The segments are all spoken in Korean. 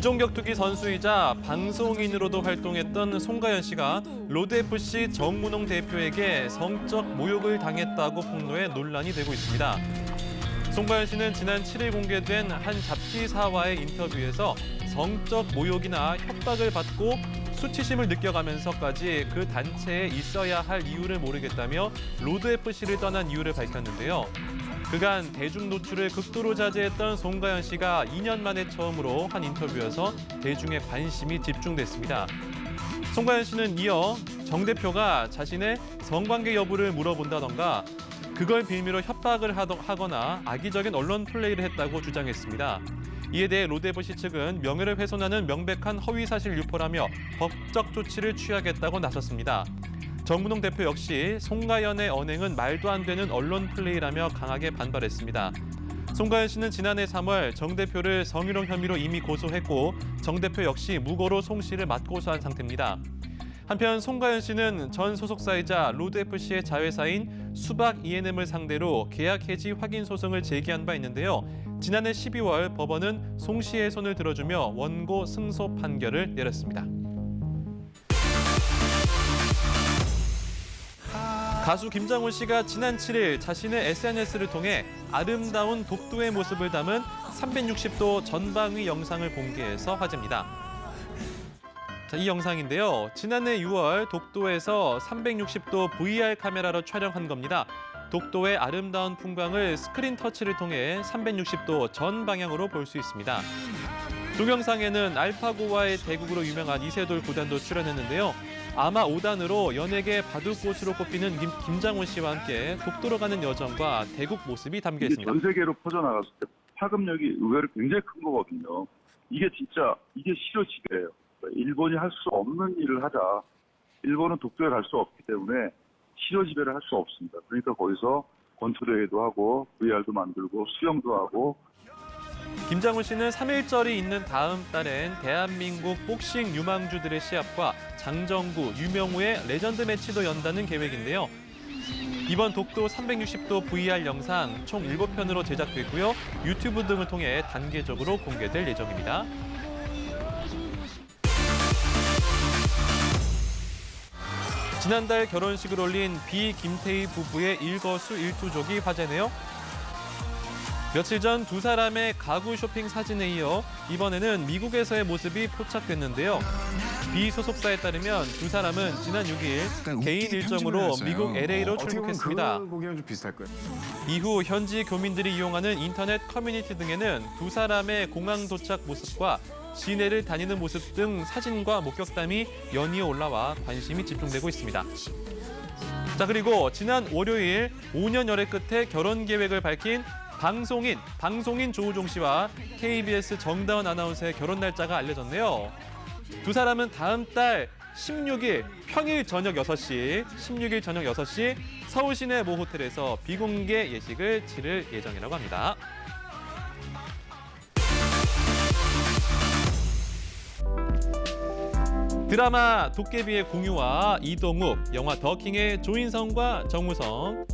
이종격투기 선수이자 방송인으로도 활동했던 송가연 씨가 로드FC 정문홍 대표에게 성적 모욕을 당했다고 폭로해 논란이 되고 있습니다. 송가연 씨는 지난 7일 공개된 한 잡지사와의 인터뷰에서 성적 모욕이나 협박을 받고 수치심을 느껴가면서까지 그 단체에 있어야 할 이유를 모르겠다며 로드FC를 떠난 이유를 밝혔는데요. 그간 대중 노출을 극도로 자제했던 송가연 씨가 2년 만에 처음으로 한 인터뷰에서 대중의 관심이 집중됐습니다. 송가연 씨는 이어 정 대표가 자신의 성관계 여부를 물어본다던가 그걸 빌미로 협박을 하거나 악의적인 언론 플레이를 했다고 주장했습니다. 이에 대해 로드FC 측은 명예를 훼손하는 명백한 허위사실 유포라며 법적 조치를 취하겠다고 나섰습니다. 정문홍 대표 역시 송가연의 언행은 말도 안 되는 언론 플레이라며 강하게 반발했습니다. 송가연 씨는 지난해 3월 정 대표를 성희롱 혐의로 이미 고소했고 정 대표 역시 무고로 송 씨를 맞고소한 상태입니다. 한편 송가연 씨는 전 소속사이자 로드FC의 자회사인 수박 E&M을 상대로 계약 해지 확인 소송을 제기한 바 있는데요. 지난해 12월 법원은 송 씨의 손을 들어주며 원고 승소 판결을 내렸습니다. 가수 김장훈 씨가 지난 7일 자신의 SNS를 통해 아름다운 독도의 모습을 담은 360도 전방위 영상을 공개해서 화제입니다. 자, 이 영상인데요. 지난해 6월 독도에서 360도 VR 카메라로 촬영한 겁니다. 독도의 아름다운 풍광을 스크린 터치를 통해 360도 전 방향으로 볼 수 있습니다. 동영상에는 알파고와의 대국으로 유명한 이세돌 구단도 출연했는데요. 아마 5단으로 연예계 바둑꽃으로 꼽히는 김장훈 씨와 함께 독도로 가는 여정과 대국 모습이 담겨 있습니다. 전 세계로 퍼져나갔을 때 파급력이 의외로 굉장히 큰 거거든요. 이게 시효 지배예요. 일본이 할 수 없는 일을 하자. 일본은 독도에 갈 수 없기 때문에 시효 지배를 할 수 없습니다. 그러니까 거기서 권투대회도 하고 VR도 만들고 수영도 하고. 김장훈 씨는 3일절이 있는 다음 달엔 대한민국 복싱 유망주들의 시합과 장정구, 유명우의 레전드 매치도 연다는 계획인데요. 이번 독도 360도 VR 영상 총 7편으로 제작됐고요. 유튜브 등을 통해 단계적으로 공개될 예정입니다. 지난달 결혼식을 올린 비, 김태희 부부의 일거수일투족이 화제네요. 며칠 전 두 사람의 가구 쇼핑 사진에 이어 이번에는 미국에서의 모습이 포착됐는데요. 비 소속사에 따르면 두 사람은 지난 6일 개인 일정으로 미국 LA로 출국했습니다. 거기랑 좀 비슷할 거예요. 이후 현지 교민들이 이용하는 인터넷 커뮤니티 등에는 두 사람의 공항 도착 모습과 시내를 다니는 모습 등 사진과 목격담이 연이어 올라와 관심이 집중되고 있습니다. 자, 그리고 지난 월요일 5년 열애 끝에 결혼 계획을 밝힌 방송인 조우종 씨와 KBS 정다은 아나운서의 결혼 날짜가 알려졌네요. 두 사람은 다음 달 16일 평일 저녁 6시 서울 시내 모 호텔에서 비공개 예식을 치를 예정이라고 합니다. 드라마 도깨비의 공유와 이동욱, 영화 더킹의 조인성과 정우성,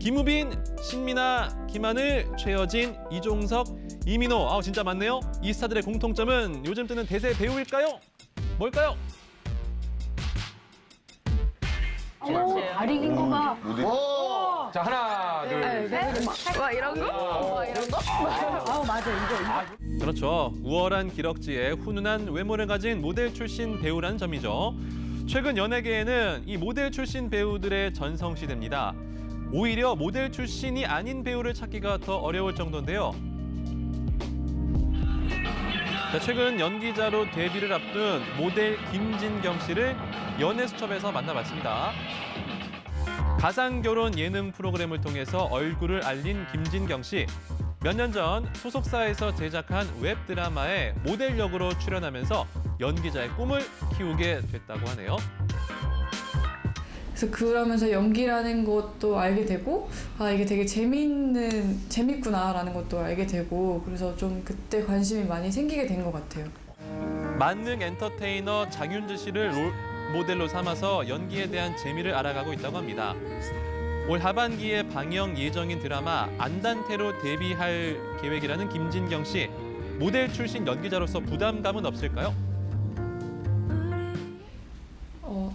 김우빈, 신민아, 김하늘, 최여진, 이종석, 이민호. 진짜 많네요. 이 스타들의 공통점은 요즘 뜨는 대세 배우일까요? 뭘까요? 다리 긴 거 봐. 자, 하나, 둘, 셋. 와, 이런 거? 와, 이런 거? 맞아, 이거. 그렇죠. 우월한 기럭지에 훈훈한 외모를 가진 모델 출신 배우라는 점이죠. 최근 연예계에는 이 모델 출신 배우들의 전성시대입니다. 오히려 모델 출신이 아닌 배우를 찾기가 더 어려울 정도인데요. 자, 최근 연기자로 데뷔를 앞둔 모델 김진경 씨를 연예수첩에서 만나봤습니다. 가상결혼 예능 프로그램을 통해서 얼굴을 알린 김진경 씨. 몇 년 전 소속사에서 제작한 웹드라마에 모델 역으로 출연하면서 연기자의 꿈을 키우게 됐다고 하네요. 그래서 그러면서 연기라는 것도 알게 되고 이게 되게 재밌구나라는 것도 알게 되고 그래서 좀 그때 관심이 많이 생기게 된 것 같아요. 만능 엔터테이너 장윤주 씨를 모델로 삼아서 연기에 대한 재미를 알아가고 있다고 합니다. 올 하반기에 방영 예정인 드라마 안단테로 데뷔할 계획이라는 김진경 씨. 모델 출신 연기자로서 부담감은 없을까요?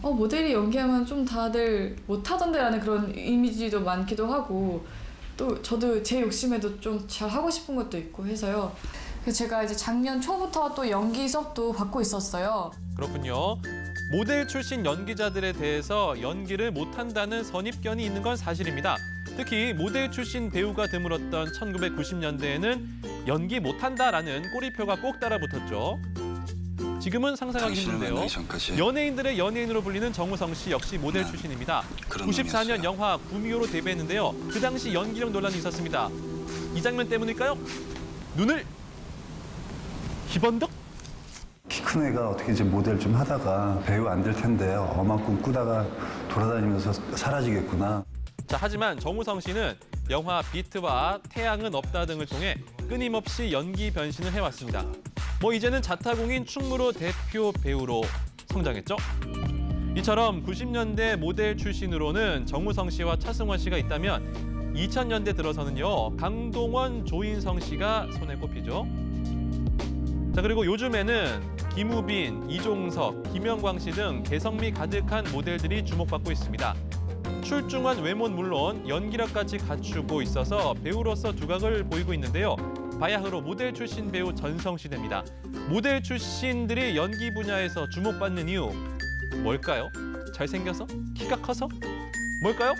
모델이 연기하면 좀 다들 못하던데라는 그런 이미지도 많기도 하고 또 저도 제 욕심에도 좀 잘 하고 싶은 것도 있고 해서요. 그래서 제가 이제 작년 초부터 또 연기 수업도 받고 있었어요. 그렇군요. 모델 출신 연기자들에 대해서 연기를 못한다는 선입견이 있는 건 사실입니다. 특히 모델 출신 배우가 드물었던 1990년대에는 연기 못한다라는 꼬리표가 꼭 따라붙었죠. 지금은 상상하기 힘든데요. 연예인들의 연예인으로 불리는 정우성 씨 역시 모델 출신입니다. 94년 영화 구미호로 데뷔했는데요. 그 당시 연기력 논란이 있었습니다. 이 장면 때문일까요? 눈을 희번덕? 키 큰 애가 어떻게 이제 모델 좀 하다가 배우 안 될 텐데 엄한 꿈 꾸다가 돌아다니면서 사라지겠구나. 자, 하지만 정우성 씨는 영화 비트와 태양은 없다 등을 통해 끊임없이 연기 변신을 해왔습니다. 이제는 자타공인 충무로 대표 배우로 성장했죠. 이처럼 90년대 모델 출신으로는 정우성 씨와 차승원 씨가 있다면 2000년대 들어서는요, 강동원, 조인성 씨가 손에 꼽히죠. 자, 그리고 요즘에는 김우빈, 이종석, 김영광 씨 등 개성미 가득한 모델들이 주목받고 있습니다. 출중한 외모는 물론 연기력까지 갖추고 있어서 배우로서 두각을 보이고 있는데요. 바야흐로 모델 출신 배우 전성시대입니다. 모델 출신들이 연기 분야에서 주목받는 이유 뭘까요? 잘생겨서? 키가 커서? 뭘까요?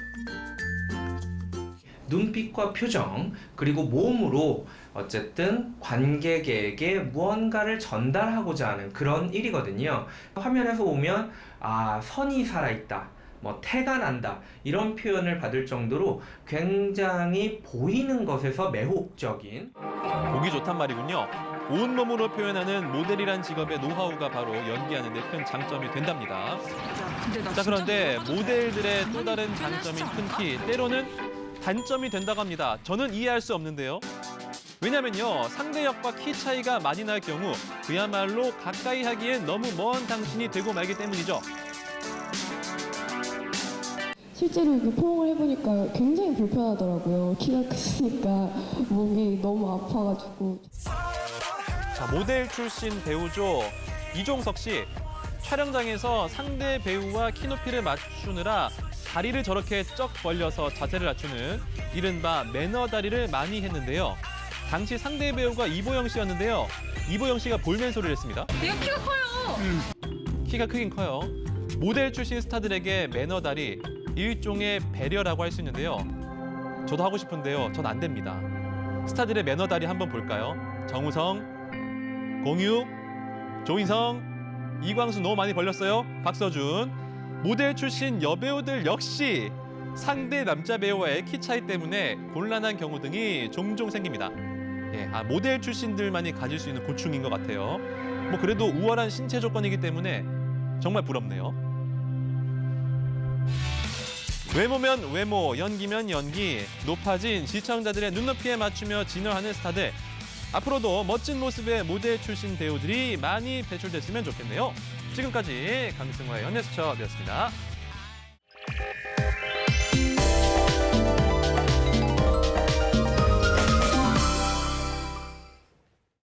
눈빛과 표정 그리고 몸으로 어쨌든 관객에게 무언가를 전달하고자 하는 그런 일이거든요. 화면에서 보면 선이 살아있다, 태가 난다 이런 표현을 받을 정도로 굉장히 보이는 것에서 매혹적인 보기 좋단 말이군요. 온몸으로 표현하는 모델이란 직업의 노하우가 바로 연기하는 데 큰 장점이 된답니다. 자, 그런데 모델들의 또 다른 장점인 큰 키, 때로는 단점이 된다고 합니다. 저는 이해할 수 없는데요. 왜냐면요, 상대 역과 키 차이가 많이 날 경우 그야말로 가까이 하기엔 너무 먼 당신이 되고 말기 때문이죠. 실제로 포옹을 해보니까 굉장히 불편하더라고요. 키가 크시니까 몸이 너무 아파가지고. 자, 모델 출신 배우죠. 이종석 씨. 촬영장에서 상대 배우와 키높이를 맞추느라 다리를 저렇게 쩍 벌려서 자세를 낮추는 이른바 매너 다리를 많이 했는데요. 당시 상대 배우가 이보영 씨였는데요. 이보영 씨가 볼멘 소리를 했습니다. 내가 키가 커요. 키가 크긴 커요. 모델 출신 스타들에게 매너 다리, 일종의 배려라고 할 수 있는데요. 저도 하고 싶은데요. 전 안 됩니다. 스타들의 매너 다리 한번 볼까요? 정우성, 공유, 조인성, 이광수 너무 많이 벌렸어요. 박서준. 모델 출신 여배우들 역시 상대 남자 배우와의 키 차이 때문에 곤란한 경우 등이 종종 생깁니다. 모델 출신들만이 가질 수 있는 고충인 것 같아요. 그래도 우월한 신체 조건이기 때문에 정말 부럽네요. 외모면 외모, 연기면 연기, 높아진 시청자들의 눈높이에 맞추며 진화하는 스타들. 앞으로도 멋진 모습의 모델 출신 배우들이 많이 배출됐으면 좋겠네요. 지금까지 강승화의 연예수첩이었습니다.